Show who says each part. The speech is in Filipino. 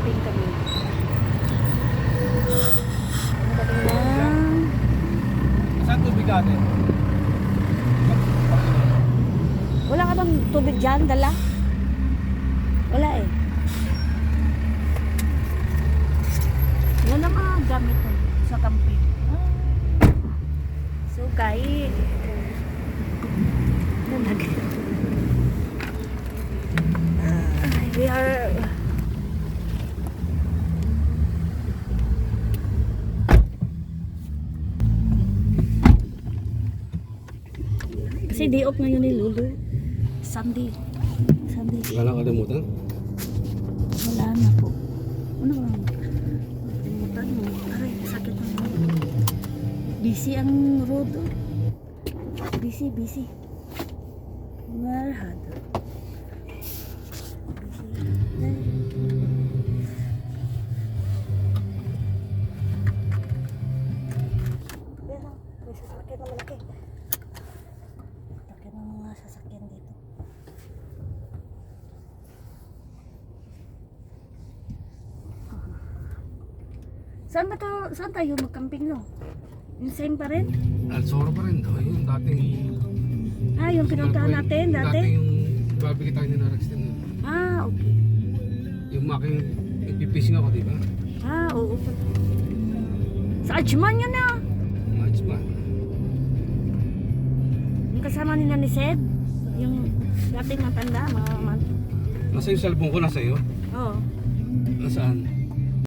Speaker 1: Camping kami. Kami lang.
Speaker 2: Saan tubig ate?
Speaker 1: Wala ka bang tubig dyan, dala? Wala eh. Wala mga gamit mo sa camping. So guys, we are kasi day off ngayon ni Lulu. Sunday.
Speaker 2: Wala lang kalimutan?
Speaker 1: Wala na po. Ano ba? Kalimutan mo. Aray, sakit ang road. Busy ang road. Oh. Busy. Marhad. May sasakyan na malaki. Laki ng mga sasakyan dito. Saan ba to? Saan tayo magcamping no? Yung same pa rin?
Speaker 2: Alsoro pa rin daw. Yung dating...
Speaker 1: Ah, yung pinuntahan natin dati?
Speaker 2: Dating yung barbecue tayo ni Narax din.
Speaker 1: Ah, okay.
Speaker 2: Yung making ipipising ako, di ba?
Speaker 1: Ah, oo. Sa Ajman yun ah.
Speaker 2: Match ba?
Speaker 1: Yung kasama nila ni Sed. Yung dating matanda, mga man.
Speaker 2: Nasa yung cellphone ko, nasa iyo?
Speaker 1: Oo.
Speaker 2: Nasaan?